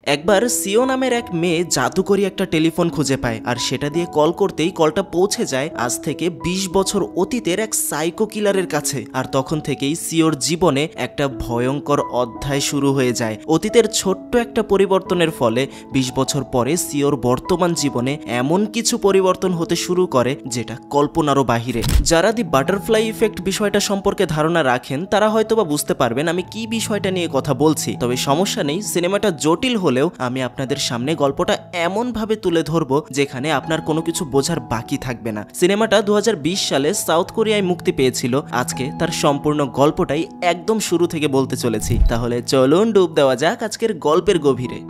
একবার সিও নামের এক মেয়ে জাদুকরি একটা টেলিফোন খুঁজে পায় আর সেটা দিয়ে কল করতেই কলটা পৌঁছে যায় আজ থেকে ২০ বছর অতীতের এক সাইকো কিলারের কাছে। আর তখন থেকেই সিওর জীবনে একটা ভয়ঙ্কর অধ্যায় শুরু হয়ে যায়। অতীতের ছোট্ট একটা পরিবর্তনের ফলে ২০ বছর পরে সিওর বর্তমান জীবনে এমন কিছু পরিবর্তন হতে শুরু করে যেটা কল্পনারও বাহিরে। যারা দি বাটারফ্লাই ইফেক্ট বিষয়টা সম্পর্কে ধারণা রাখেন তারা হয়তোবা বুঝতে পারবেন আমি কি বিষয়টা নিয়ে কথা বলছি। তবে সমস্যা নেই, সিনেমাটা জটিল হলেও আমি আপনাদের সামনে গল্পটা এমন ভাবে তুলে ধরবো যেখানে আপনার কোনো কিছু বোঝার বাকি থাকবে না। সিনেমাটা ২০২০ সালে সাউথ কোরিয়ায় মুক্তি পেয়েছিল। আজকে তার সম্পূর্ণ গল্পটাই একদম শুরু থেকে বলতে চলেছি। তাহলে চলুন ডুব দেওয়া যাক আজকের গল্পের গভীরে।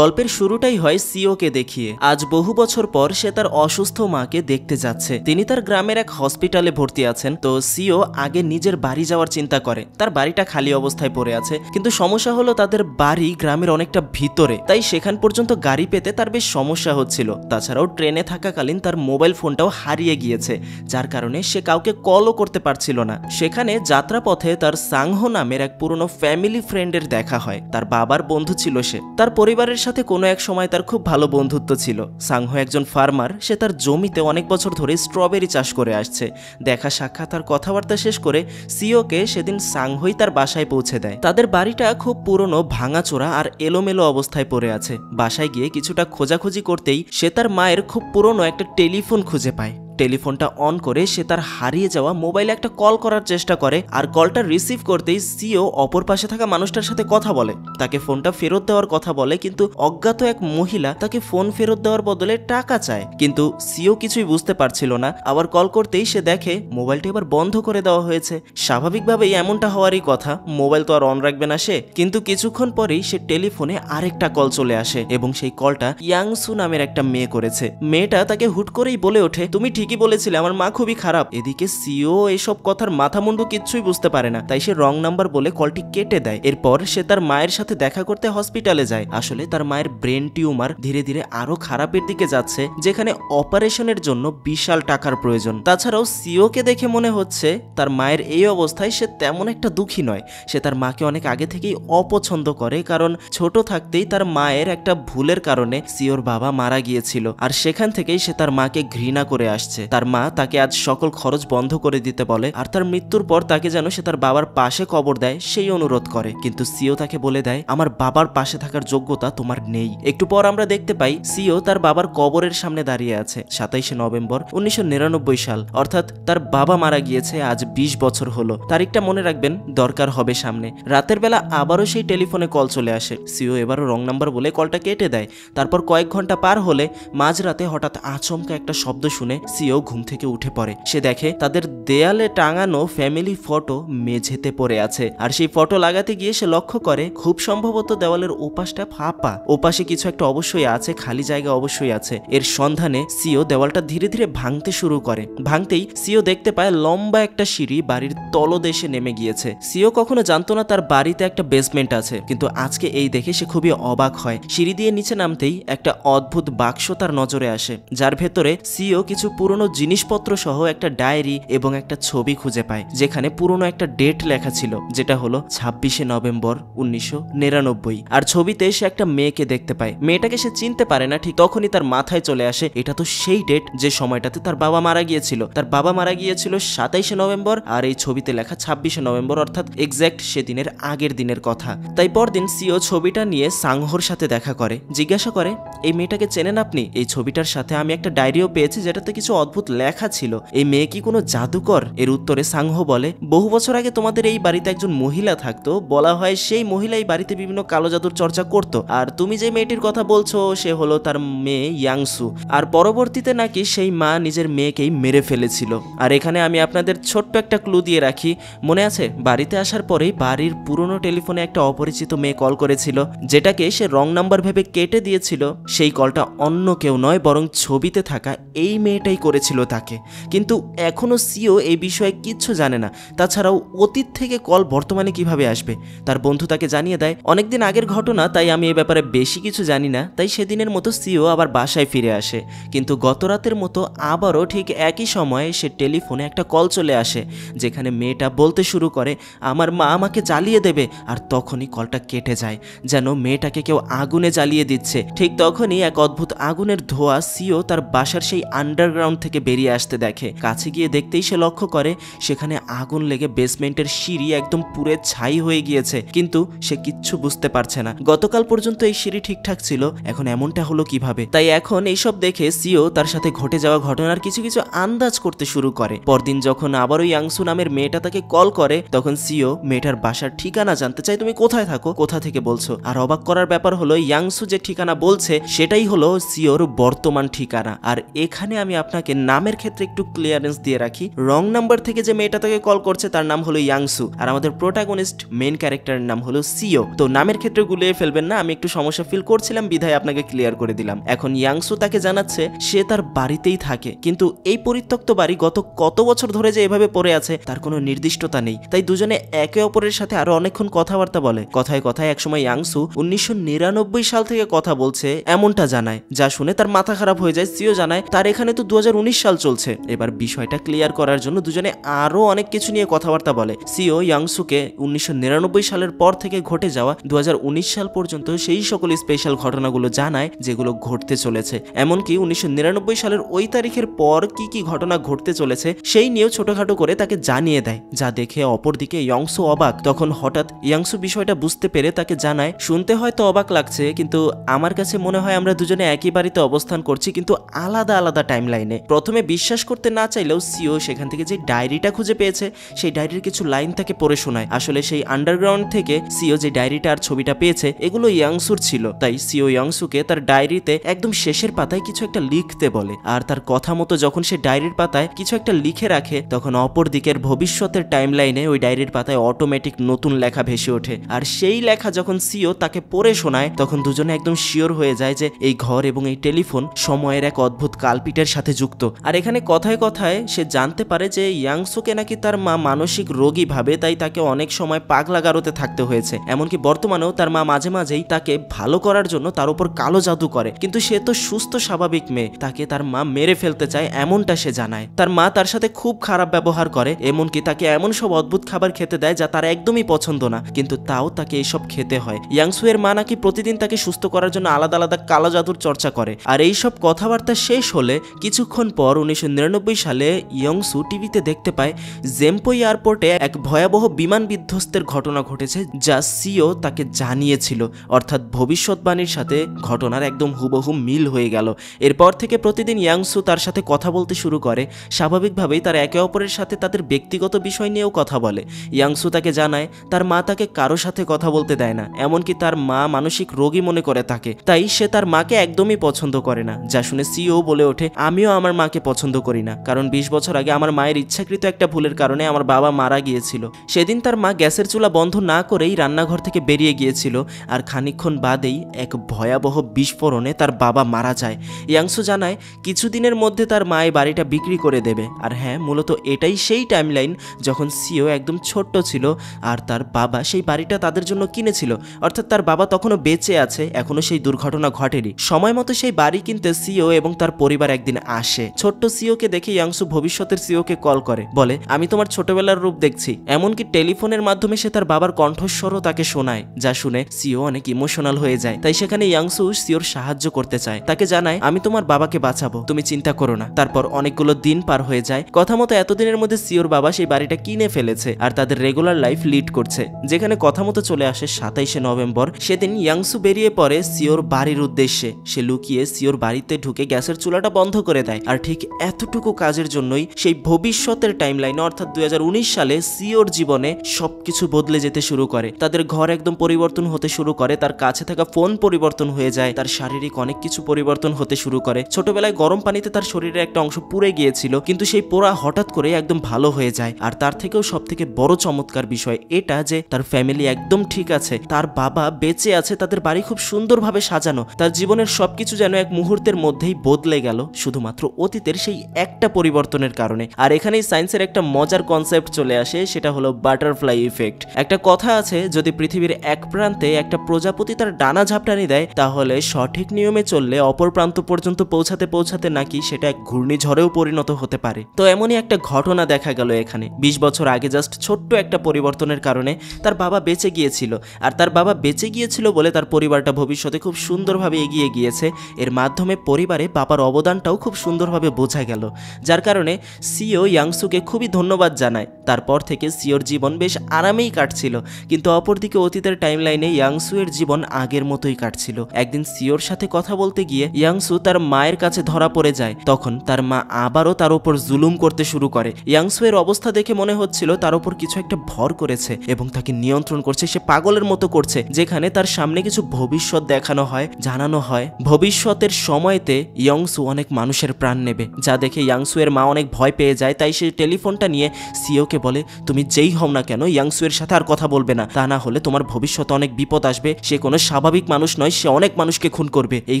গল্পের শুরুটাই হয় সিওকে দেখিয়ে। আজ বহু বছর পর সে তার অসুস্থ মাকে দেখতে যাচ্ছে। তিনি তার গ্রামের এক হসপিটালে ভর্তি আছেন। তো সিও আগে নিজের বাড়ি যাওয়ার চিন্তা করে। তার বাড়িটা খালি অবস্থায় পড়ে আছে, কিন্তু সমস্যা হলো তাদের বাড়ি গ্রামের অনেকটা ভিতরে, তাই সেখান পর্যন্ত গাড়ি পেতে তার বেশ সমস্যা হচ্ছিল। তাছাড়াও ট্রেনে থাকাকালীন তার মোবাইল ফোনটাও হারিয়ে গিয়েছে, যার কারণে সে কাউকে কলও করতে পারছিল না। সেখানে যাত্রাপথে তার সাংহো নামের এক পুরনো ফ্যামিলি ফ্রেন্ডের দেখা হয়। তার বাবার বন্ধু ছিল সে। তার পরিবারের সাথে কোনো এক সময় তার খুব ভালো বন্ধুত্ব ছিল। সাংহো একজন ফার্মার। সে তার জমিতে অনেক বছর ধরে স্ট্রবেরি চাষ করে আসছে। দেখা সাক্ষাৎ আর কথাবার্তা শেষ করে সিওকে সেদিন সাংহোই তার বাসায় পৌঁছে দেয়। তাদের বাড়িটা খুব পুরনো, ভাঙাচোরা আর এলোমেলো অবস্থায় পড়ে আছে। বাসায় গিয়ে কিছুটা খোঁজাখুঁজি করতেই সে তার মায়ের খুব পুরনো একটা টেলিফোন খুঁজে পায়। টেলিফোনটা অন করে সে তার হারিয়ে যাওয়া মোবাইলে একটা কল করার চেষ্টা করে। আর কলটা রিসিভ করতেই সিও অপর পাশে থাকা মানুষটার সাথে কথা বলে, তাকে ফোনটা ফেরত দেওয়ার কথা বলে। কিন্তু অজ্ঞাত এক মহিলা তাকে ফোন ফেরত দেওয়ার বদলে টাকা চায়। কিন্তু সিও কিছুই বুঝতে পারছিল না। আবার কল করতেই সে দেখে মোবাইলটা এবার বন্ধ করে দেওয়া হয়েছে। স্বাভাবিকভাবেই এমনটা হওয়ারই কথা, মোবাইল তো আর অন রাখবে না সে। কিন্তু কিছুক্ষণ পরেই সে টেলিফোনে আরেকটা কল চলে আসে এবং সেই কলটা ইয়াংসু নামের একটা মেয়ে করেছে। মেয়েটা তাকে হুট করেই বলে ওঠে, তুমি ঠিকই বলেছিলে, আমার মা খুবই খারাপ। এদিকে সিও এসব কথার মাথা মুন্ডু কিচ্ছুই বুঝতে পারে না, তাই সে রং নাম্বার বলে কলটি কেটে দেয়। এরপর সে তার মায়ের সাথে দেখা করতে হসপিটালে যায়। আসলে তার মায়ের ব্রেন টিউমার ধীরে ধীরে আরো খারাপের দিকে যাচ্ছে, যেখানে অপারেশনের জন্য বিশাল টাকার প্রয়োজন। তাছাড়াও সিওকে দেখে মনে হচ্ছে তার মায়ের এই অবস্থায় সে তেমন একটা দুঃখী নয়। সে তার মাকে অনেক আগে থেকেই অপছন্দ করে, কারণ ছোট থাকতেই তার মায়ের একটা ভুলের কারণে সিওর বাবা মারা গিয়েছিল। আর সেখান থেকেই সে তার মাকে ঘৃণা করে আসছে। তার মা তাকে আজ সকল খরচ বন্ধ করে দিতে বলে আর তার মৃত্যুর পর তাকে যেন সে তার বাবার পাশে কবর দেয় সেই অনুরোধ করে। কিন্তু সিও তাকে বলে দেয়, আমার বাবার পাশে থাকার যোগ্যতা তোমার নেই। একটু পর আমরা দেখতে পাই সিও তার বাবার কবরের সামনে দাঁড়িয়ে আছে। ২৭শে নভেম্বর ১৯৯৯ সাল, অর্থাৎ তার বাবা মারা গিয়েছে আজ ২০ বছর হলো। তারিখটা মনে রাখবেন, দরকার হবে সামনে। রাতের বেলা আবারও সেই টেলিফোনে কল চলে আসে। সিও এবারও রং নাম্বার বলে কলটা কেটে দেয়। তারপর কয়েক ঘন্টা পার হলে মাঝরাতে হঠাৎ আচমকা একটা শব্দ শুনে সিও ঘুম থেকে উঠে পড়ে। সে দেখে তাদের দেয়ালে টাঙানো ফ্যামিলি ফটো মেঝেতে পড়ে আছে। আর সেই ফটো লাগাতে গিয়ে সে লক্ষ্য করে খুব সম্ভবত দেওয়ালের ওপাশটা ফাঁপা। ওপাশে কিছু একটা অবশ্যই আছে, খালি জায়গা অবশ্যই আছে। এর সন্ধানে সিও দেওয়ালটা ধীরে ধীরে ভাঙতে শুরু করে। ভাঙতেই সিও দেখতে পায় লম্বা একটা সিঁড়ি বাড়ির তলদেশে নেমে গিয়েছে। সিও কখনো জানতো না তার বাড়িতে একটা বেসমেন্ট আছে, কিন্তু আজকে এই দেখে সে খুবই অবাক হয়। সিঁড়ি দিয়ে নিচে নামতেই একটা অদ্ভুত বাক্স তার নজরে আসে, যার ভেতরে সিও কিছু পুরনো জিনিসপত্র সহ একটা ডায়েরি এবং একটা ছবি খুঁজে পায়, যেখানে পুরনো একটা ডেট লেখা ছিল, যেটা হলো ২৬শে নভেম্বর ১৯৯৯। আর ছবিতে সে একটা মেয়েকে দেখতে পায়। মেয়েটাকে সে চিনতে পারে না। ঠিক তখনই তার মাথায় চলে আসে এটা তো সেই ডেট যে সময়টাতে তার বাবা মারা গিয়েছিল। তার বাবা মারা গিয়েছিল ২৭শে নভেম্বর, আর এই ছবিতে লেখা ২৬শে নভেম্বর, অর্থাৎ এক্স্যাক্ট সেদিনের আগের দিনের কথা। তাই পরদিন সিও ছবিটা নিয়ে সাংহোর সাথে দেখা করে। জিজ্ঞাসা করে, এই মেয়েটাকে চেনেন আপনি? এই ছবিটার সাথে আমি একটা ডায়েরিও পেয়েছি যেটাতে কিছু অদ্ভুত লেখা ছিল। এই মেয়ে কি কোনো জাদুকর? এর উত্তরে সাংহো বলে, বহু বছর আগে তোমাদের এই বাড়িতে একজন মহিলা থাকতো। বলা হয় সেই মহিলা এই বাড়িতে বিভিন্ন কালো জাদুর চর্চা করত। আর তুমি যে মেয়েটির কথা বলছো সে হলো তার মেয়ে ইয়াংসু। আর পরবর্তীতে নাকি সেই মা নিজের মেয়েকেই মেরে ফেলেছিল। আর এখানে আমি আপনাদের ছোট্ট একটা ক্লু দিয়ে রাখি, মনে আছে বাড়িতে আসার পরেই বাড়ির পুরনো টেলিফোনে একটা অপরিচিত মেয়ে কল করেছিল, যেটাকে সে রং নাম্বার ভেবে কেটে দিয়েছিল। সেই কলটা অন্য কেউ নয়, বরং ছবিতে থাকা এই মেয়েটাই করে করেছিল তাকে। কিন্তু এখনও সিও এই বিষয়ে কিচ্ছু জানে না। তাছাড়াও অতীত থেকে কল বর্তমানে কিভাবে আসবে? তার বন্ধু তাকে জানিয়ে দেয় অনেকদিন আগের ঘটনা, তাই আমি এ ব্যাপারে বেশি কিছু জানি না। তাই সেদিনের মতো সিও আবার বাসায় ফিরে আসে। কিন্তু গত রাতের মতো আবারও ঠিক একই সময়ে সে টেলিফোনে একটা কল চলে আসে, যেখানে মেয়েটা বলতে শুরু করে আমার মা আমাকে জ্বালিয়ে দেবে। আর তখনই কলটা কেটে যায়, যেন মেয়েটাকে কেউ আগুনে জ্বালিয়ে দিচ্ছে। ঠিক তখনই এক অদ্ভুত আগুনের ধোঁয়া সিও তার বাসার সেই আন্ডারগ্রাউন্ড থেকে বেরিয়ে আসতে দেখে। কাছে গিয়ে দেখতেই সে লক্ষ্য করে সেখানে আগুন লেগে বেসমেন্টের সিঁড়ি একদম পুড়ে ছাই হয়ে গিয়েছে। কিন্তু সে কিচ্ছু বুঝতে পারছে না, গতকাল পর্যন্ত এই সিঁড়ি ঠিকঠাক ছিল, এখন এমনটা হলো কিভাবে? তাই এখন এইসব দেখে সিও তার সাথে ঘটে যাওয়া ঘটনার কিছু কিছু আন্দাজ করতে শুরু করে। পরদিন যখন আবারও ইয়াংসু নামের মেয়েটা তাকে কল করে, তখন সিও মেয়েটার বাসার ঠিকানা জানতে চায়, তুমি কোথায় থাকো, কোথা থেকে বলছো? আর অবাক করার ব্যাপার হলো ইয়াংসু যে ঠিকানা বলছে সেটাই হলো সিওর বর্তমান ঠিকানা। আর এখানে আমি আপনাকে নামের ক্ষেত্রে একটু ক্লিয়ারেন্স দিয়ে রাখি, রং নাম্বার থেকে যে মেয়েটা তাকে কল করছে তার নাম হলো ইয়াংসু, আর আমাদের প্রোটাগনিস্ট মেইন ক্যারেক্টারের নাম হলো সিও। তো নামের ক্ষেত্রে গুলিয়ে ফেলবেন না, আমি একটু সমস্যা ফিল করছিলাম বিধায় আপনাকে ক্লিয়ার করে দিলাম। এখন ইয়াংসু তাকে জানাচ্ছে সে তার বাড়িতেই থাকে, কিন্তু এই পরিত্যক্ত বাড়ি গত কত বছর ধরে যে এভাবে পড়ে আছে তার কোনো নির্দিষ্টতা নেই। তাই দুজনে একে অপরের সাথে আরো অনেকক্ষণ কথাবার্তা বলে। কথায় কথায় একসময় ইয়াংসু 1999 সাল থেকে কথা বলছে এমনটা জানায়, যা শুনে তার মাথা খারাপ হয়ে যায়। সিও জানায় তার এখানে তো 2019 সাল চলছে। এবার বিষয়টা ক্লিয়ার করার জন্য দুজনে আরো অনেক কিছু নিয়ে কথাবার্তা বলে। সিও ইয়াংসুকে 1999 সালের পর থেকে ঘটে যাওয়া 2019 সাল পর্যন্ত সেই সকল স্পেশাল ঘটনাগুলো জানায় যেগুলো ঘটতে চলেছে। এমনকি 1999 সালের ওই তারিখের পর কি কি ঘটনা ঘটতে চলেছে সেই নিয়েও ছোটখাটো করে তাকে জানিয়ে দেয়, যা দেখে অপরদিকে ইয়াংসু অবাক। তখন হঠাৎ ইয়াংসু বিষয়টা বুঝতে পেরে তাকে জানায় শুনতে হয়তো অবাক লাগছে, কিন্তু আমার কাছে মনে হয় আমরা দুজনে একই বাড়িতে অবস্থান করছি, কিন্তু আলাদা আলাদা টাইম লাইনে। প্রথমে বিশ্বাস করতে না চাইলেও সিও সেখান থেকে যে ডায়েরিটা খুঁজে পেয়েছে সেই ডায়েরির কিছু লাইন তাকে পড়ে শোনায়। আসলে সেই আন্ডারগ্রাউন্ড থেকে সিও যে ডায়েরিটা আর ছবিটা পেয়েছে এগুলো ইয়াংসুর ছিল। তাই সিও ইয়াংসুকে তার ডায়েরিতে একদম শেষের পাতায় কিছু একটা লিখতে বলে। আর তার কথা মতো যখন সে ডায়েরির পাতায় কিছু একটা লিখে রাখে, তখন অপর দিকের ভবিষ্যতের টাইম লাইনে ওই ডায়েরির পাতায় অটোমেটিক নতুন লেখা ভেসে ওঠে। আর সেই লেখা যখন সিও তাকে পড়ে শোনায়, তখন দুজনে একদম শিওর হয়ে যায় যে এই ঘর এবং এই টেলিফোন সময়ের এক অদ্ভুত কালপিটের সাথে যুক্ত। আর এখানে কথায় কথায় সে জানতে পারে যে ইয়াংসুকে নাকি তার মা মানসিক রোগী ভাবে, তাই তাকে অনেক সময় পাগলা গারোতে থাকতে হয়েছে। এমনকি বর্তমানেও তার মা মাঝে মাঝেই তাকে ভালো করার জন্য তার উপর কালো জাদু করে। কিন্তু সে তো সুস্থ স্বাভাবিক মেয়ে, তাকে তার মা মেরে ফেলতে চায় এমনটা সে জানায়। তার মা তার সাথে খুব খারাপ ব্যবহার করে, এমনকি তাকে এমন সব অদ্ভুত খাবার খেতে দেয় যা তার একদমই পছন্দ না, কিন্তু তাও তাকে এইসব খেতে হয়। ইয়াংসু এর মা নাকি প্রতিদিন তাকে সুস্থ করার জন্য আলাদা আলাদা কালো জাদুর চর্চা করে। আর এইসব কথাবার্তা শেষ হলে কিছুক্ষণ পর 1999 সালে ইয়াংসু টিভিতে দেখতে পায় জেম্পো এয়ারপোর্টে এক ভয়াবহ বিমান বিধ্বস্তের ঘটনা ঘটেছে, যা সিও তাকে জানিয়েছিল। অর্থাৎ ভবিষ্যৎবাণীর সাথে ঘটনার একদম হুবহু মিল হয়ে গেল। এরপর থেকে প্রতিদিন ইয়াংসু তার সাথে কথা বলতে শুরু করে। স্বাভাবিকভাবেই তার একে অপরের সাথে তাদের ব্যক্তিগত বিষয় নিয়েও কথা বলে। ইয়াংসু তাকে জানায় তার মা তাকে কারো সাথে কথা বলতে দেয় না, এমনকি তার মা মানসিক রোগী মনে করে তাকে, তাই সে তার মাকে একদমই পছন্দ করে না। যা শুনে সিও বলে ওঠে আমিও আমার মাকে পছন্দ করি না, কারণ 20 বছর আগে আমার মায়ের ইচ্ছাকৃত একটা ভুলের কারণে আমার বাবা মারা গিয়েছিল। সেদিন তার মা গ্যাসের চুলা বন্ধ না করেই রান্নাঘর থেকে বেরিয়ে গিয়েছিল, আর খানিকক্ষণ বাদেই এক ভয়াবহ বিস্ফোরণে তার বাবা মারা যায়। ইয়াংসু জানায় কিছুদিনের মধ্যে তার মা এই বাড়িটা বিক্রি করে দেবে। আর হ্যাঁ, মূলত এটাই সেই টাইমলাইন যখন সিও একদম ছোট্ট ছিল আর তার বাবা সেই বাড়িটা তাদের জন্য কিনেছিল। অর্থাৎ তার বাবা তখনও বেঁচে আছে, এখনো সেই দুর্ঘটনা ঘটেনি। সময় মতো সেই বাড়ি কিনতে সিও এবং তার পরিবার একদিন আসে। ছোট্ট সিওকে দেখে ইয়াংসু ভবিষ্যতের সিওকে কল করে, বলে আমি তোমার ছোটবেলার রূপ দেখছি। এমনকি টেলিফোনের মাধ্যমে সে তার বাবার কণ্ঠস্বরও তাকে শোনায়, যা শুনে সিও অনেক ইমোশনাল হয়ে যায়। তাই সেখানে ইয়াংসু সিওর সাহায্য করতে চায়, তাকে জানায় আমি তোমার বাবাকে বাঁচাবো, তুমি চিন্তা করো না। তারপর অনেকগুলো দিন পার হয়ে যায়। কথা মতো এতদিনের মধ্যে সিওর বাবা সেই বাড়িটা কিনে ফেলেছে আর তাদের রেগুলার লাইফ লিড করছে। যেখানে কথা মতো চলে আসে 27শে নভেম্বর। সেদিন ইয়াংসু বেরিয়ে পড়ে সিওর বাড়ির উদ্দেশ্যে। সে লুকিয়ে সিওর বাড়িতে ঢুকে গ্যাসের চুলাটা বন্ধ করে দেয়। আর ঠিক এতটুকু কাজের জন্যই সেই ভবিষ্যতের টাইমলাইনে অর্থাৎ 2019 সালে সিওর জীবনে সবকিছু বদলে যেতে শুরু করে। তাদের ঘর একদম পরিবর্তন হতে শুরু করে, তার কাছে থাকা ফোন পরিবর্তন হয়ে যায়, তার শারীরিক অনেক কিছু পরিবর্তন হতে শুরু করে। ছোটবেলায় গরম পানিতে তার শরীরের একটা অংশ পুড়ে গিয়েছিল, কিন্তু সেই পোড়া হঠাৎ করে একদম ভালো হয়ে যায়। আর তার থেকেও সব থেকে বড় চমৎকার বিষয় এটা যে তার ফ্যামিলি একদম ঠিক আছে, তার বাবা বেঁচে আছে, তাদের বাড়ি খুব সুন্দরভাবে সাজানো, তার জীবনের সবকিছু সবকিছু যেন এক মুহূর্তের মধ্যেই বদলে গেল শুধুমাত্র অতীতের সেই একটা পরিবর্তনের কারণে। আর এখানেই সায়েন্সের একটা মজার কনসেপ্ট চলে আসে, সেটা হলো বাটারফ্লাই ইফেক্ট। একটা কথা আছে, যদি পৃথিবীর এক প্রান্তে একটা প্রজাপতি তার ডানা ঝাপটানি দেয়, তাহলে সঠিক নিয়মে চললে অপর প্রান্ত পর্যন্ত পৌঁছাতে পৌঁছাতে নাকি সেটা এক ঘূর্ণিঝড়েও পরিণত হতে পারে। তো এমনই একটা ঘটনা দেখা গেল এখানে। 20 বছর আগে জাস্ট ছোট্ট একটা পরিবর্তনের কারণে তার বাবা বেঁচে গিয়েছিল, আর তার বাবা বেঁচে গিয়েছিল বলে তার পরিবারটা ভবিষ্যতে খুব সুন্দরভাবে এগিয়ে গিয়েছে। এর মাধ্যমে পরিবারে বাবার অবদানটাও খুব সুন্দরভাবে বোঝা গেল, যার কারণে সিও ইয়াংসুকে খুবই ধন্যবাদ জানায়। তারপর থেকে সিওর জীবন বেশ আরামেই কাটছিল, কিন্তু অপরদিকে অতীতের টাইমলাইনে ইয়াংসু এর জীবন আগের মতোই কাটছিল। একদিন সিওর সাথে কথা বলতে গিয়ে ইয়াংসু তার মায়ের কাছে ধরা পড়ে যায়। তখন তার মা আবারও তার উপর জুলুম করতে শুরু করে। ইয়াংসু এর অবস্থা দেখে মনে হচ্ছিল তার উপর কিছু একটা ভর করেছে এবং তাকে নিয়ন্ত্রণ করছে, সে পাগলের মতো করছে। যেখানে তার সামনে কিছু ভবিষ্যৎ দেখানো হয়, জানানো হয় ভবিষ্যতের সময়তে ইয়াংসু অনেক মানুষের প্রাণ নেবে, যা দেখে ইয়াংসু এর মা অনেক ভয় পেয়ে যায়। তাই সে টেলিফোনটা নিয়ে সিওকে বলে, তুমি যেই হও না কেন ইয়াংসু এর সাথে আর কথা বলবে না, তা না হলে তোমার ভবিষ্যতে অনেক বিপদ আসবে। সে কোনো স্বাভাবিক মানুষ নয়, সে অনেক মানুষকে খুন করবে। এই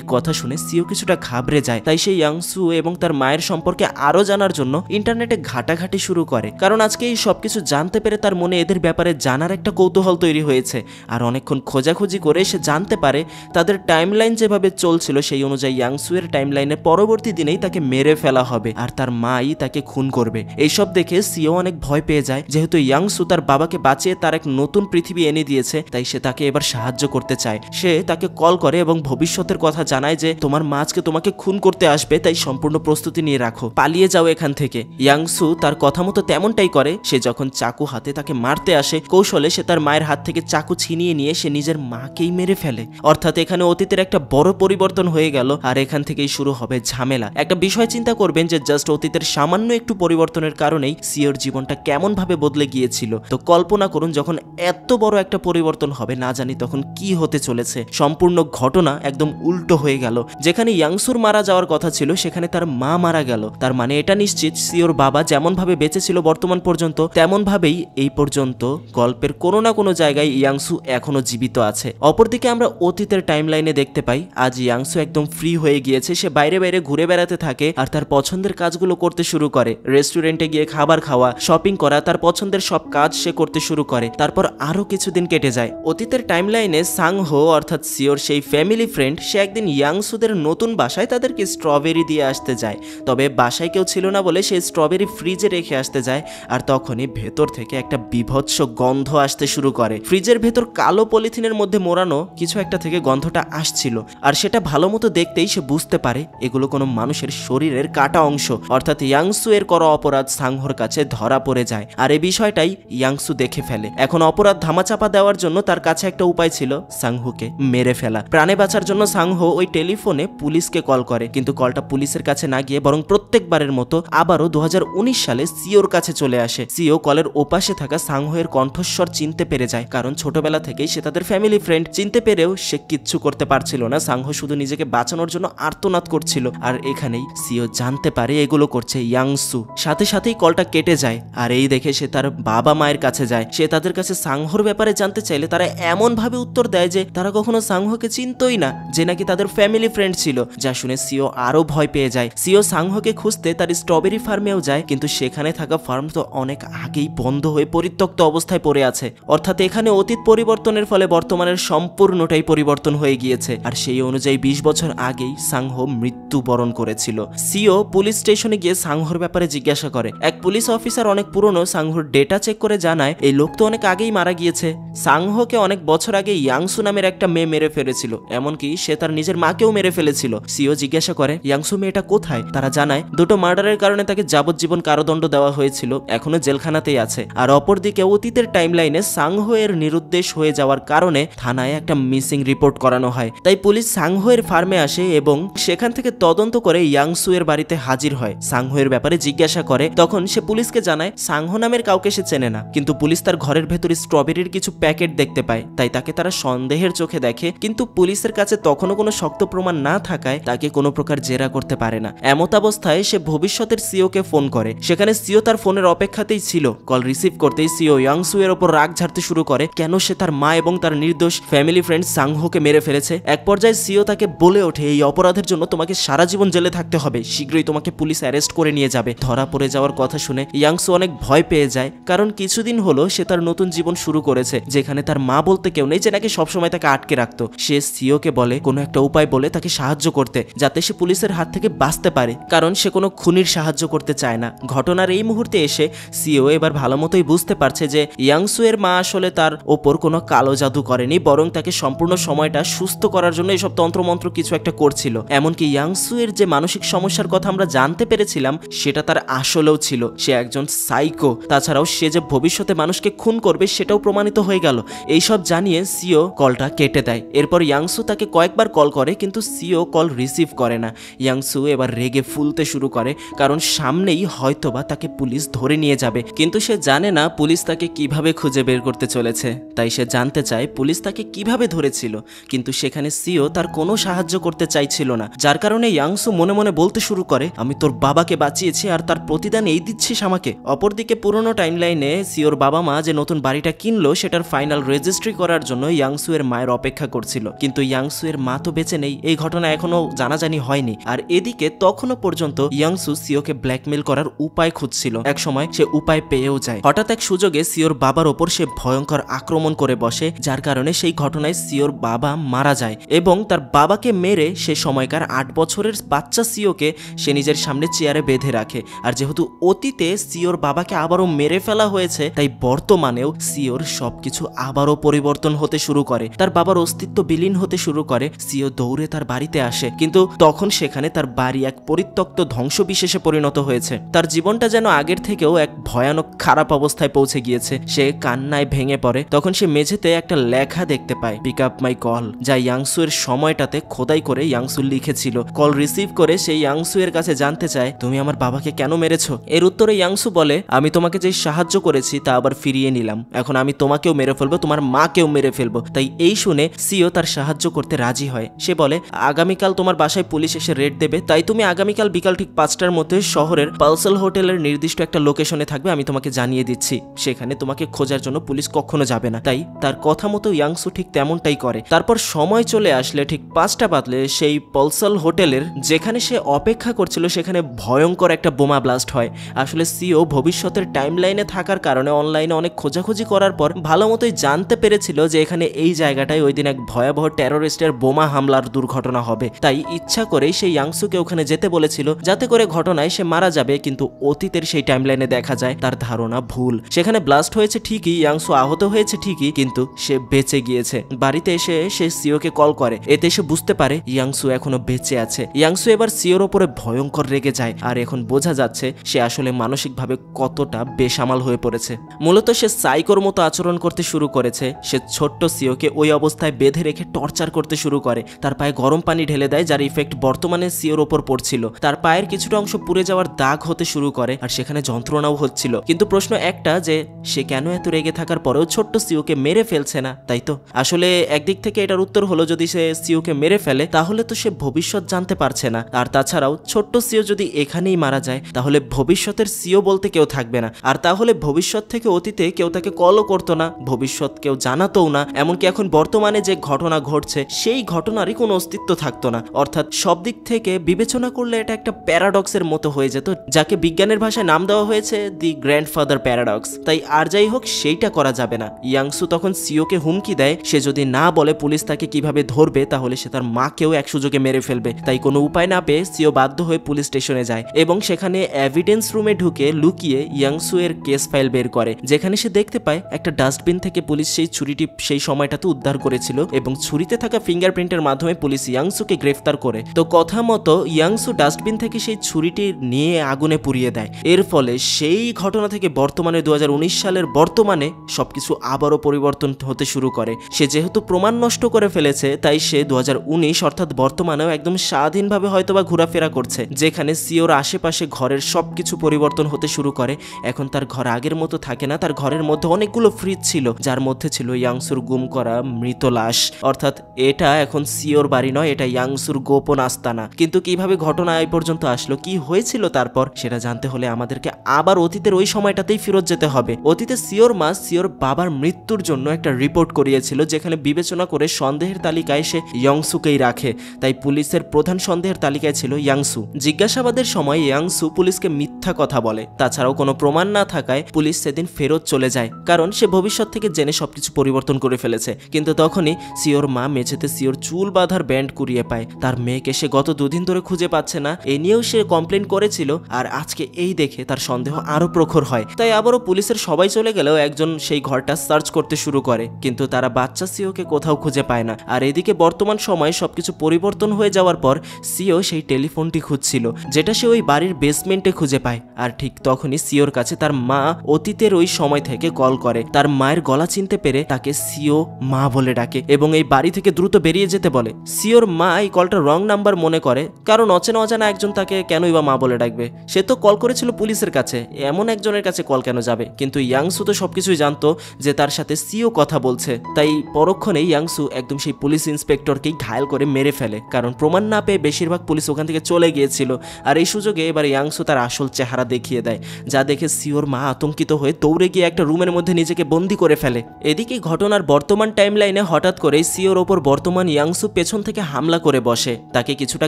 কথা শুনে সিও কিছুটা ঘাবড়ে যায়। তাই সে ইয়াংসু এবং তার মায়ের সম্পর্কে আরো জানার জন্য ইন্টারনেটে ঘাটাঘাটি শুরু করে, কারণ আজকে এই সবকিছু জানতে পেরে তার মনে এদের ব্যাপারে জানার একটা কৌতূহল তৈরি হয়েছে। আর অনেকক্ষণ খোঁজাখুঁজি করে সে জানতে পারে তাদের টাইমলাইন যেভাবে চলছিল সেই অনুযায়ী ইয়াংসু এর টাইমলাইনের পরবর্তী দিনেই তাকে মেরে ফেলা হবে আর তার মাই তাকে খুন করবে। এইসব দেখে সিও অনেক ভয় পেয়ে যায়। যেহেতু ইয়াংসু তার বাবাকে বাঁচিয়ে তার এক নতুন পৃথিবী এনে দিয়েছে, তাই সে তাকে এবার সাহায্য করতে চায়। সে তাকে কল করে এবং ভবিষ্যতের কথা জানায় যে তোমার মা আজকে তোমাকে খুন করতে আসবে, তাই সম্পূর্ণ প্রস্তুতি নিয়ে রাখো, পালিয়ে যাও এখান থেকে। ইয়াংসু তার কথা মতো তেমনটাই করে। সে যখন চাকু হাতে তাকে মারতে আসে, কৌশলে সে তার মায়ের হাত থেকে চাকু ছিনিয়ে নিয়ে সে নিজের মাকেই মেরে ফেলে। অর্থাৎ এখানে অতীতের একটা বড় পরিবর্তন হয়ে গেল, আর এখান থেকেই শুরু হবে ঝামেলা। একটা বিষয় চিন্তা করবেন যে জাস্ট অতীতের সামান্য একটু পরিবর্তনের কারণেই সিওর জীবনটা কেমন ভাবে বদলে গিয়েছিল। তো কল্পনা করুন যখন এত বড় একটা পরিবর্তন হবে, না জানি তখন কি হতে চলেছে। সম্পূর্ণ ঘটনা একদম উল্টো হয়ে গেল। যেখানে ইয়াংসুর মারা যাওয়ার কথা ছিল সেখানে তার মা মারা গেল। তার মানে এটা নিশ্চিত সিওর বাবা যেমন ভাবে বেঁচে ছিল বর্তমান পর্যন্ত, তেমন ভাবেই এই পর্যন্ত গল্পের কোনো না কোনো জায়গায় ইয়াংসু এখনো জীবিত আছে। অপরদিকে আমরা অতীতের টাইমলাইনে দেখতে পাই আজ ইয়াংসু একদম ফ্রি হয়ে গিয়েছে। সে বাইরে বাইরে ঘুরে বেড়াতে থাকে আর তার পছন্দের কাজগুলো করতে শুরু করে। রেস্টুরেন্টে গিয়ে খাবার খাওয়া, শপিং করা, তার পছন্দের সব কাজ সে করতে শুরু করে। তারপর আরো কিছুদিন কেটে যায়। অতীতের টাইমলাইনে সাংহো অর্থাৎ সিওর সেই ফ্যামিলি ফ্রেন্ড, সে একদিন ইয়াংসুদের নতুন বাসায় তাদেরকে স্ট্রবেরি দিয়ে আসতে যায়। তবে বাসায় কেউ ছিল না বলে সে স্ট্রবেরি ফ্রিজে রেখে আসতে যায়, আর তখনই ভেতর থেকে একটা বিভৎস গন্ধ আসতে শুরু করে। ফ্রিজের ভেতর কালো পলিথিনের মধ্যে মোড়ানো কিছু একটা থেকে গন্ধটা আসছিল, আর সেটা ভালো মতো দেখতেই সে বুঝতে পারে এগুলো কোনো মানুষের শরীরের কাটা অংশ। অর্থাৎ ইয়াংসু এর করা অপরাধ সাংহোর কাছে ধরা পড়ে যায়, আর এই বিষয়টাই ইয়াংসু দেখে ফেলে। এখন অপরাধ ধামাচাপা দেওয়ার জন্য তার কাছে একটা উপায় ছিল, সাংহুকে মেরে ফেলা। প্রাণে বাঁচার জন্য সাংহো ওই টেলিফোনে পুলিশকে কল করে, কিন্তু কলটা পুলিশের কাছে না গিয়ে বরং প্রত্যেকবারের মতো আবারও 2019 সালে সিওর কাছে চলে আসে। সিও কলের ওপাশে থাকা সাংহোয়ের কণ্ঠস্বর চিনতে পেরে যায়, কারণ ছোটবেলা থেকেই সে তাদের ফ্যামিলি ফ্রেন্ড। চিনতে পেরেও সে কিচ্ছু করতে পারছিল না। সাংহো শুধু নিজেকে বাঁচানোর জন্য আর্তনাদ করছিল, আর এখানেই সিও জানতে পারে এগুলো করছে ইয়াংসু। সাথে সাথেই কলটা কেটে যায়, আর এই দেখে সে তার বাবা মায়ের কাছে যায়। সে তাদের কাছে সাংহোর ব্যাপারে জানতে চাইলে তারা এমন ভাবে উত্তর দেয় যে তারা কখনো সাংহোকে চিনতই না, যে নাকি তাদের ফ্যামিলি ফ্রেন্ড ছিল। যা শুনে সিও আরো ভয় পেয়ে যায়। সিও সাংহোকে খুঁজতে তার স্ট্রবেরি ফার্মেও যায়, কিন্তু সেখানে থাকা ফার্ম তো অনেক আগেই বন্ধ হয়ে পরিত্যক্ত অবস্থায় পড়ে আছে। অর্থাৎ এখানে অতীত পরিবর্তনের ফলে বর্তমানের সম্পূর্ণটাই পরিবর্তন হয়ে গিয়েছে, আর সেই অনুযায়ী 20 বছর আগেই সাংহো মৃত্যুবরণ করেছিল। সিও পুলিশ স্টেশনে গিয়ে সাংহোর ব্যাপারে জিজ্ঞাসা করে। এক পুলিশ অফিসার অনেক পুরনো সাংহোর ডেটা চেক করে জানায় এই লোক তো অনেক আগেই মারা গিয়েছে। সাংহোকে অনেক বছর আগে ইয়াংসু নামের একটা মেয়ে মেরে ফেলেছিল, এমনকি সে তার নিজের মাকেও মেরে ফেলেছিল। সিও জিজ্ঞাসা করে ইয়াংসু মেয়েটা কোথায়। তারা জানায় দুটো মার্ডারের কারণে তাকে যাবজ্জীবন কারাদণ্ড দেওয়া হয়েছিল, এখনো জেলখানাতেই আছে। আর অপরদিকে অতীতের টাইমলাইনে সাংহো এর নিরুদ্দেশ হয়ে যাওয়ার কারণে থানায় একটা মিসিং রিপোর্ট করানো হয়। তাই পুলিশ সাংহো এর ফার্মে আসে এবং সেখান থেকে তদন্ত করে ইয়াংসু এর বাড়িতে হাজির হয়। সাংহো এর ব্যাপারে জিজ্ঞাসা করে, তখন সে পুলিশকে জানায় সাংহো নামের কাউকে সে চেনে না, কিন্তু পুলিশ তার ঘরের ভেতরে স্ট্রবেরির কিছু প্যাকেট দেখতে পায়, তাই তাকে তারা সন্দেহের চোখে দেখে। কিন্তু পুলিশের কাছে তখনও কোনো শক্ত প্রমাণ না থাকায় তাকে কোনো প্রকার জেরা করতে পারে না। এমত অবস্থায় সে ভবিষ্যতের সিওকে ফোন করে। সেখানে সিও তার ফোনের অপেক্ষাতেই ছিল। কল রিসিভ করতেই সিও ইয়াংসু এর ওপর রাগ ঝাড়তে শুরু করে, কেন সে তার মা এবং তার নির্দোষ ফ্যামিলি ফ্রেন্ড সাংহোকে মেরে ফেলেছে। এক পর্যায়ে সিও তাকে তাকে বলে ওঠে এই অপরাধের জন্য তোমাকে সারা জীবন জেলে থাকতে হবে, শীঘ্রই তোমাকে পুলিশ অ্যারেস্ট করে নিয়ে যাবে। ধরা পড়ে যাওয়ার কথা শুনে ইয়াংসু অনেক ভয় পেয়ে যায়, কারণ কিছুদিন হলো সে তার নতুন জীবন শুরু করেছে যেখানে তার মা বলতে কেউ নেই, যে নাকি সবসময় তাকে আটকে রাখতো। সে সিওকে বলে কোনো একটা উপায় বলে তাকে সাহায্য করতে, যাতে সে পুলিশের হাত থেকে বাঁচতে পারে, কারণ সে কোনো খুনির সাহায্য করতে চায় না। ঘটনার এই মুহূর্তে এসে সিও এবার ভালো মতোই বুঝতে পারছে যে ইয়াংসু এর মা আসলে তার ওপর কোনো কালো জাদু করেনি, বরং তাকে সম্পূর্ণ সময়টা সুস্থ করার জন্য এইসব তন্ত্রমন্ত্র কিছু একটা করছিল। এমনকি ইয়াংসু এর যে মানসিক সমস্যার কথা আমরা জানতে পেরেছিলাম সেটা তার আসলেও ছিল, সে একজন সাইকো। তাছাড়াও সে যে ভবিষ্যতে মানুষকে খুন করবে সেটাও প্রমাণিত হয়ে গেল। এইসব জানিয়ে সিও কলটা কেটে দেয়। এরপর ইয়াংসু তাকে কয়েকবার কল করে, কিন্তু সিও কল রিসিভ করে না। ইয়াংসু এবার রেগে ফুলতে শুরু করে, কারণ সামনেই হয়তোবা তাকে পুলিশ ধরে নিয়ে যাবে, কিন্তু সে জানে না পুলিশ তাকে কিভাবে খুঁজে বের করতে চলেছে। তাই সে জানতে চায় পুলিশ তাকে কিভাবে ধরেছিল, কিন্তু সেখানে সিও তার কোনো সাহায্য করতে চাইছিল না, যার কারণে ইয়াংসু মনে মনে বলতে শুরু করে আমি তোর বাবাকে বাঁচিয়েছি আর তার প্রতিদান এই দিচ্ছিস আমাকে। অপরদিকে পুরনো টাইমলাইনে সিওর বাবা মা যে নতুন বাড়িটা কিনলো সেটার ফাইনাল রেজিস্ট্রি করার জন্য ইয়াংসু এর মায়ের অপেক্ষা করছিল, কিন্তু ইয়াংসু এর মা তো বেঁচে নেই, এই ঘটনা এখনো জানাজানি হয়নি। আর এদিকে তখনও পর্যন্ত ইয়াংসু সিওকে ব্ল্যাকমেল করার উপায় খুঁজছিল। এক সময় সে উপায় পেয়েও যায়। হঠাৎ এক সুযোগে সিওর বাবার ওপর সে ভয়ঙ্কর আক্রমণ করে বসে, যার কারণে সেই ঘটনায় সিওর বাবা মারা যায় এবং তার বাবাকে মেরে সে সময়কার 8 বছরের বাচ্চা সিওকে সে নিজের সামনে চেয়ারে বেঁধে রাখে। আর যেহেতু অতীতে সিওর বাবাকে আবারও মেরে ফেলা হয়েছে, তাই বর্তমানেও সিওর সবকিছু আবারও পরিবর্তন হতে শুরু করে, তার বাবার অস্তিত্ব বিলীন হতে শুরু করে। সিও দৌড়ে তার বাড়িতে আসে, কিন্তু তখন সেখানে তার বাড়ি এক পরিত্যক্ত ধ্বংসবিশেষে পরিণত হয়েছে। তার জীবনটা যেন আগের থেকেও এক ভয়ানক খারাপ অবস্থায় পৌঁছে গিয়েছে। সে কান্নায় ভেঙে পড়ে। তখন সে মেঝেতে একটা লেখা দেখতে পায়, পিক আপ মাই কল, যা ইয়াংসু এর সময়টাতে খোদাই করে ইয়াংসু লিখেছিল। কল রিসিভ করে সেই ইয়াংসু এর কাছে জানতে চায় তুমি আমার বাবাকে কেন মেরেছো। এর উত্তরে ইয়াংসু বলে আমি তোমাকে যে সাহায্য করেছি তা আবার ফিরিয়ে নিলাম, এখন আমি তোমাকেও মেরে ফেলবো, তোমার মাকেও মেরে ফেলবো। তাই এই শুনে সিও তার সাহায্য করতে রাজি হয়। সে বলে আগামীকাল তোমার বাসায় পুলিশ এসে রেড দেবে, তাই তুমি আগামীকাল বিকাল ঠিক 5টার মধ্যে শহরের পালসাল হোটেলের নির্দিষ্ট একটা লোকেশনে থাকবে, আমি তোমাকে জানিয়ে দিচ্ছি। সেখানে তোমাকে খোঁজার জন্য পুলিশ কখনো যাবে না। তাই তার কথা মতো ইয়াংসু ঠিক তেমনটাই করে। তারপর সময় চলে আসলে ঠিক 5টা বাজলে সেই পালসাল হোটেলের যেখানে সে অপেক্ষা করছিল সেখানে ভয়ঙ্কর একটা বোমা ব্লাস্ট হয়। আসলে সিও ভবিষ্যতের টাইমলাইনে থাকার কারণে অনলাইনে অনেক খোঁজাখুঁজি করার পর ভালো মতোই জানতে পেরেছিল যে এখানে এই জায়গাটায় ওই দিন এক ভয়াবহ টেরোরিস্টের বোমা হামলার দুর্ঘটনা হবে। তাই ইচ্ছা করেই সেই ইয়াংসুকে ওখানে যেতে বলেছিল, যাতে করে ঘটনায় সে মারা যাবে। কিন্তু অতীতের সেই টাইমলাইনে দেখা যায় তার ধারণা ভুল। সেখানে ব্লাস্ট হয়েছে ঠিকই, ইয়াংসু আহত হয়েছে ঠিকই, কিন্তু সে বেঁচে গিয়েছে। বাড়িতে এসে সে সিওকে কল করে, এতে সে বুঝতে পারে ইয়াংসু এখনো বেঁচে আছে। ইয়াংসু এবার সিওর ওপরে ভয়ঙ্কর রেগে যায়, আর এখন বোঝা যাচ্ছে সে আসলে মানসিকভাবে কতটা বেসামাল হয়ে পড়েছে। মূলত সে সাইকোর মতো আচরণ করতে শুরু করেছে। সে ছোট্ট সিওকে ওই অবস্থায় বেঁধে রেখে টর্চার করতে শুরু করে, তার পায়ে গরম পানি ঢেলে দেয়, যার ইফেক্ট বর্তমানে সিওর ওপর পড়ছিল। তার পায়ের কিছুটা অংশ পুড়ে যাওয়ার দাগ হতে শুরু করে, আর সেখানে যন্ত্রণাও হচ্ছিল। কিন্তু প্রশ্ন একটা যে সে কেন এত রেগে থাকার পরেও ছোট্ট সিওকে মেরে ফেলছে না, তাই তো? আসলে একদিক থেকে এটার উত্তর হলো যদি সে সিওকে মেরে ফেলে তাহলে তো সে ভবিষ্যৎ জানতে পারছে না, আর তাছাড়াও ছোট্ট সিও যদি এখানেই মারা যায় তাহলে ভবিষ্যতের সিও বলতে কেউ থাকবে না, আর তাহলে ভবিষ্যৎ থেকে অতীতে কেউ তাকে কলও করতো না, ভবিষ্যৎ কেউ জানাতোও না। এমনকি এখন বর্তমানে যে ঘটনা ঘটছে সেই ঘটনারই কোনো অস্তিত্ব থাকতো না। অর্থাৎ সব দিক থেকে বিবেচনা করলে এটা একটা প্যারাডক্সের মতো হয়ে যেত, যাকে বিজ্ঞানের ভাষায় নাম দেওয়া হয়েছে দি গ্র্যান্ডফাদার প্যারাডক্স। তাই আর যাই হোক সেইটা করা যাবে না। ইয়াংসু তখন সিওকে হুমকি দেয় সে যদি না বলে পুলিশ তাকে কিভাবে ধরবে তাহলে সে তার মাকেও এক সুযোগে মেরে ফেলবে। তাই কোনো উপায় না পেয়ে সিও বাধ্য হয়ে পুলিশ স্টেশনে যায় এবং সেখানে এভিডেন্স রুমে ঢুকে লুকিয়ে ইয়াংসু এর কেস ফাইল বের করে, যেখানে সে দেখতে পায় একটা ডাস্টবিন থেকে পুলিশ সেই ছুরিটি সেই সময়টাতে উদ্ধার করেছিল এবং ছুরিতে থাকা ফিঙ্গারপ্রিন্টের মাধ্যমে পুলিশ ইয়াংসুকে গ্রেফতার করে। তো কথা মতো ইয়াংসু ডাস্টবিন থেকে সেই ছুরিটি নিয়ে আগুনে পুড়িয়ে দেয়। এর ফলে সেই ঘটনা থেকে বর্তমানে 2019 সালের বর্তমানে সবকিছু আবারও পরিবর্তন হতে শুরু করে। সে যেহেতু প্রমাণ নষ্ট করে ফেলেছে তাই সে 2019 অর্থাৎ বর্তমানেও একদম স্বাধীনভাবে হয়তোবা ঘোরাফেরা করছে, যেখানে সিওর আশেপাশে ঘরের সবকিছু পরিবর্তন হতে শুরু করে। এখন তার ঘর আগের মতো থাকে না, তার ঘরের মধ্যে অনেকগুলো ফ্রিজ ছিল যার মধ্যে ছিল ইয়াংসুর গুম করা মৃত লাশ। অর্থাৎ এটা এখন সিওর বাড়ি নয়, এটা ইয়াংসুর গোপন আস্তানা। কিন্তু কিভাবে ঘটনা এই পর্যন্ত আসলো, কি হয়েছিল তারপর, সেটা জানতে হলে আমাদেরকে আবার অতীতের ওই সময়টাতেই ফেরত যেতে হবে। অতীতে সিওর মা সিওর বাবার মৃত্যুর জন্য একটা রিপোর্ট করিয়েছিল, যেখানে বিবেচনা করে সন্দেহের তালিকায় সে ইয়াংসু ইয়াংসুকেই রাখে। তাই পুলিশের প্রধান সন্দেহের তালিকায় ছিল ইয়াংসু। জিজ্ঞাসাবাদের সময় ইয়াংসু পুলিশকে মিথ্যা কথা বলে। তাছাড়াও কোনো প্রমাণ না থাকায় পুলিশ সেদিন ফেরত চলে যায়, কারণ সে ভবিষ্যৎ থেকে জেনে সবকিছু পরিবর্তন করে ফেলেছে। কিন্তু তখনই সিওর মা মেঝেতে সিওর চুল বাঁধার ব্যান্ড কুড়িয়ে পায়। তার মেয়েকে সে গত 2 দিন ধরে খুঁজে পাচ্ছে না, এ নিয়েও সে কমপ্লেন করেছিল। আর আজকে এই দেখে তার সন্দেহ আরো প্রখর হয়। তাই আবারও পুলিশের সবাই চলে গেলেও একজন সেই ঘরটা সার্চ করতে শুরু করে, কিন্তু তারা বাচ্চা সিওকে কোথাও খুঁজে পায় না। আর এদিকে বর্তমান সময়ে সবকিছু পরিবর্তন হয়ে যাওয়ার পর সিও সেই টেলিফোনটি খুঁজছিল, যেটা সে ওই বাড়ির বেসমেন্টে খুঁজে পায়। আর ঠিক তখনই সিওর কাছে তার মা অতীতের ওই সময় থেকে কল করে। তার মায়ের গলা চিনতে পেরে তাকে সিও মা বলে ডাকে এবং এই বাড়ি থেকে দ্রুত বেরিয়ে যেতে বলে। সিওর মা এই কলটা রং নাম্বার মনে করে, কারণ অচেনা অজানা একজন তাকে কেনই বা মা বলে ডাকবে। সে তো কল করেছিল পুলিশের কাছে, এমন একজনের কাছে কল কেন যাবে? কিন্তু ইয়াংসু তো সবকিছুই জানতো যে তার সাথে সিও কথা বলছে। তাই পরক্ষণেই ইয়াংসু একদম সেই পুলিশ ইন্সপেক্টরকেই ঘায়েল করে মেরে ফেলে, কারণ প্রমাণ না পেয়ে বেশিরভাগ পুলিশ ওখান থেকে চলে গিয়েছিল। আর এই সুযোগে এবার ইয়াংসু তার আসল চেহারা দেখিয়ে দেয়, যা দেখে সিওর মা আতঙ্কিত হয়ে দৌড়ে গিয়ে একটা রুমের মধ্যে নিজেকে বন্দি করে ফেলে। এদিকে ঘটনার বর্তমান টাইমলাইনে হঠাৎ করে সিওর ওপর বর্তমান ইয়াংসু পেছন থেকে হামলা করে বসে। তাকে কিছুটা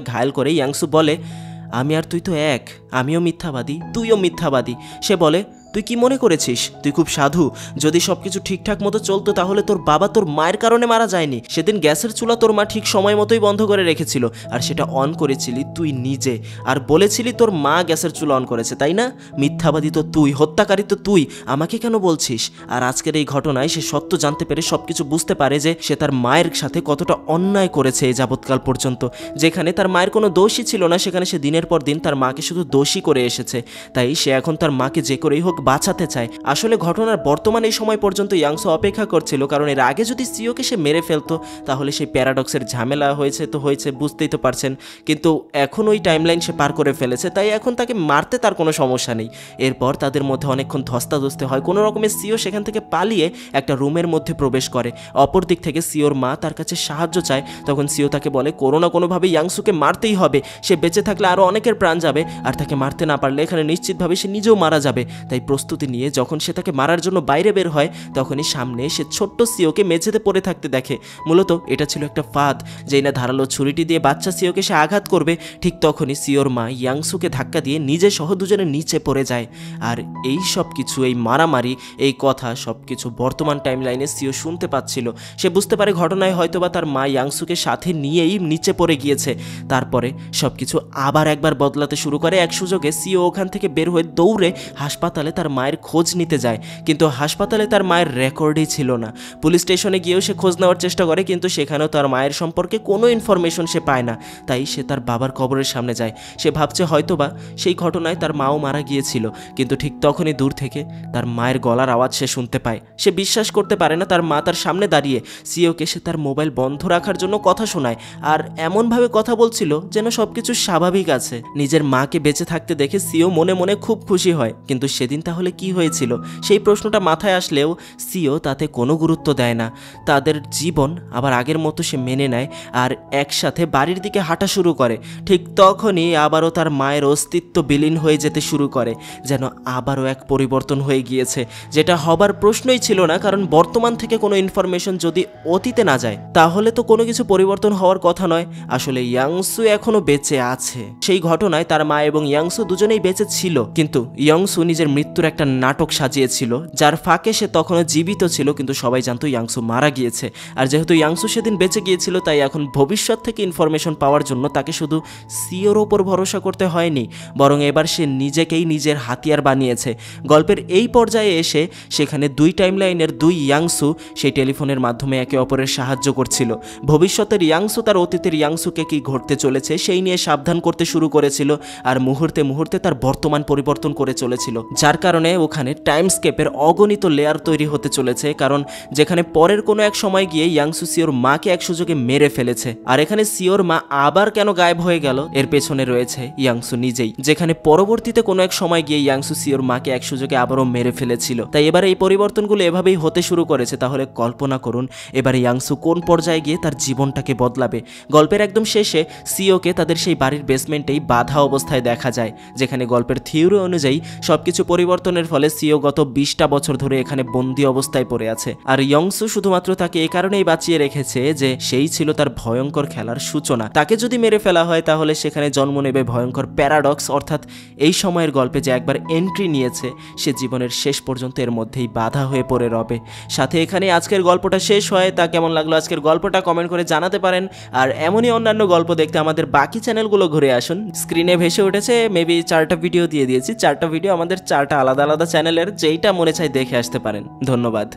ঘায়েল করে ইয়াংসু বলে, আমি আর তুই তো এক, আমিও মিথ্যাবাদী, তুইও মিথ্যাবাদী। সে বলে, তুই কি মনে করেছিস তুই খুব সাধু? যদি সবকিছু ঠিকঠাক মতো চলতো তাহলে তোর বাবা তোর মায়ের কারণে মারা যায়নি। সেদিন গ্যাসের চুলা তোর মা ঠিক সময় মতোই বন্ধ করে রেখেছিল, আর সেটা অন করেছিলি তুই নিজে, আর বলেছিলি তোর মা গ্যাসের চুলা অন করেছে, তাই না? মিথ্যাবাদী তো তুই, হত্যাকারী তো তুই, আমাকে কেন বলছিস? আর আজকের এই ঘটনায় সে সত্য জানতে পেরে সবকিছু বুঝতে পারে যে সে তার মায়ের সাথে কতটা অন্যায় করেছে এই যাবৎকাল পর্যন্ত। যেখানে তার মায়ের কোনো দোষই ছিল না, সেখানে সে দিনের পর দিন তার মাকে শুধু দোষী করে এসেছে। তাই সে এখন তার মাকে যে করেই হোক বাঁচাতে চায়। আসলে ঘটনার বর্তমান এই সময় পর্যন্ত ইয়াংসু অপেক্ষা করছিল, কারণ এর আগে যদি সিওকে সে মেরে ফেলতো তাহলে সেই প্যারাডক্সের ঝামেলা হয়েছে তো হয়েছে, বুঝতেই তো পারছেন। কিন্তু এখন ওই টাইমলাইন সে পার করে ফেলেছে, তাই এখন তাকে মারতে তার কোনো সমস্যা নেই। এরপর তাদের মধ্যে অনেকক্ষণ ধস্তাধস্তি হয়। কোনো রকমের সিও সেখান থেকে পালিয়ে একটা রুমের মধ্যে প্রবেশ করে। অপর দিক থেকে সিওর মা তার কাছে সাহায্য চায়। তখন সিও তাকে বলে, কোনো না কোনোভাবে ইয়াংসুকে মারতেই হবে, সে বেঁচে থাকলে আরও অনেকের প্রাণ যাবে, আর তাকে মারতে না পারলে এখানে নিশ্চিতভাবে সে নিজেও মারা যাবে। তাই প্রস্তুতি নিয়ে যখন সে তাকে মারার জন্য বাইরে বের হয়, তখনই সামনে সে ছোট্ট সিওকে মেঝেতে পড়ে থাকতে দেখে। মূলত এটা ছিল একটা ফাঁদ, যেই না ধারালো ছুরিটি দিয়ে বাচ্চা সিওকে সে আঘাত করবে, ঠিক তখনই সিওর মা ইয়াংসুকে ধাক্কা দিয়ে নিজে সহ দুজনে নিচে পড়ে যায়। আর এই সব কিছু, এই মারামারি, এই কথা সবকিছু বর্তমান টাইমলাইনে সিও শুনতে পাচ্ছিল। সে বুঝতে পারে ঘটনায় হয়তোবা তার মা ইয়াংসুকে সাথে নিয়েই নিচে পড়ে গিয়েছে। তারপরে সবকিছু আবার একবার বদলাতে শুরু করে। এক সুযোগে সিও ওখান থেকে বের হয়ে দৌড়ে হাসপাতালে তার মায়ের খোঁজ নিতে যায়, কিন্তু হাসপাতালে তার মায়ের রেকর্ডই ছিল না। পুলিশ স্টেশনে গিয়েও সে খোঁজ নেওয়ার চেষ্টা করে, কিন্তু সেখানেও তার মায়ের সম্পর্কে কোনো ইনফরমেশন সে পায় না। তাই সে তার বাবার কবরের সামনে যায়। সে ভাবছে হয়তোবা সেই ঘটনায় তার মাও মারা গিয়েছিল, কিন্তু ঠিক তখনই দূর থেকে তার মায়ের গলার আওয়াজ সে শুনতে পায়। সে বিশ্বাস করতে পারে না তার মা তার সামনে দাঁড়িয়ে। সিওকে সে তার মোবাইল বন্ধ রাখার জন্য কথা শোনায়, আর এমনভাবে কথা বলছিল যেন সবকিছু স্বাভাবিক আছে। নিজের মাকে বেঁচে থাকতে দেখে সিও মনে মনে খুব খুশি হয়। কিন্তু সেদিন তাহলে কি হয়েছিল সেই প্রশ্নটা মাথায় আসলেও সিও তাতে কোনো গুরুত্ব দেয় না। তাদের জীবন আবার আগের মতো সে মেনে নেয় আর একসাথে বাড়ির দিকে হাঁটা শুরু করে। ঠিক তখনই আবারও তার মায়ের অস্তিত্ব বিলীন হয়ে যেতে শুরু করে, যেন আবারও এক পরিবর্তন হয়ে গিয়েছে, যেটা হবার প্রশ্নই ছিল না। কারণ বর্তমান থেকে কোনো ইনফরমেশন যদি অতীতে না যায় তাহলে তো কোনো কিছু পরিবর্তন হওয়ার কথা নয়। আসলে ইয়াংসু এখনো বেঁচে আছে। সেই ঘটনায় তার মা এবং ইয়াংসু দুজনেই বেঁচে ছিল, কিন্তু ইয়াংসু নিজের মৃত্যুর একটা নাটক সাজিয়েছিল, যার ফাঁকে সে তখনও জীবিত ছিল, কিন্তু সবাই জানতো ইয়াংসু মারা গিয়েছে। আর যেহেতু ইয়াংসু সেদিন বেঁচে গিয়েছিল, তাই এখন ভবিষ্যৎ থেকে ইনফরমেশন পাওয়ার জন্য তাকে শুধু সিওর ওপর ভরসা করতে হয়নি, বরং এবার সে নিজেকেই নিজের হাতিয়ার বানিয়েছে। গল্পের এই পর্যায়ে এসে সেখানে দুই টাইমলাইনের দুই ইয়াংসু সেই টেলিফোনের মাধ্যমে একে অপরের সাহায্য করছিল। ভবিষ্যতের ইয়াংসু তার অতীতের ইয়াংসুকে কি ঘটতে চলেছে সেই নিয়ে সাবধান করতে শুরু করেছিল, আর মুহূর্তে মুহূর্তে তার বর্তমান পরিবর্তন করে চলেছিল, যার কারণে ওখানে টাইমস্কেপের অগণিত লেয়ার তৈরি হতে চলেছে। কারণ যেখানে পরের কোনো এক সময় গিয়ে ইয়াংসু সিওর মাকে এক সুযোগে মেরে ফেলেছে, আর এখানে সিওর মা আবার কেন গায়েব হয়ে গেল এর পেছনে রয়েছে ইয়াংসু নিজেই। যেখানে পরবর্তীতে কোনো এক সময় গিয়ে ইয়াংসু সিওর মাকে এক সুযোগে আবারও মেরে ফেলেছিল। তাই এবার এই পরিবর্তনগুলো এভাবেই হতে শুরু করেছে। তাহলে কল্পনা করুন এবার ইয়াংসু কোন পর্যায়ে গিয়ে তার জীবনটাকে বদলাবে। গল্পের একদম শেষে সিওকে তাদের সেই বাড়ির বেসমেন্টেই বাধা অবস্থায় দেখা যায়, যেখানে গল্পের থিওরি অনুযায়ী সবকিছু পরিবর্তন পরিবর্তনের ফলে সিও গত 20টা বছর ধরে এখানে বন্দি অবস্থায় পড়ে আছে। আর ইয়ংসু শুধুমাত্র তাকে এই কারণেই বাঁচিয়ে রেখেছে যে সেই ছিল তার ভয়ঙ্কর খেলার সূচনা। তাকে যদি মেরে ফেলা হয় তাহলে সেখানে জন্ম নেবে ভয়ঙ্কর প্যারাডক্স, অর্থাৎ এই সময়ের গল্পে যে একবার এন্ট্রি নিয়েছে সে জীবনের শেষ পর্যন্ত এর মধ্যেই বাধা হয়ে পড়ে রবে। সাথে এখানে আজকের গল্পটা শেষ হয়। তা কেমন লাগলো আজকের গল্পটা কমেন্ট করে জানাতে পারেন। আর এমনই অন্যান্য গল্প দেখতে আমাদের বাকি চ্যানেলগুলো ঘুরে আসুন। স্ক্রিনে ভেসে উঠেছে, মেবি 4টা ভিডিও দিয়ে দিয়েছি। 4টা ভিডিও আমাদের 4টা আলাদা আলাদা চ্যানেলের, যেইটা মনে চাই দেখে আসতে পারেন। ধন্যবাদ।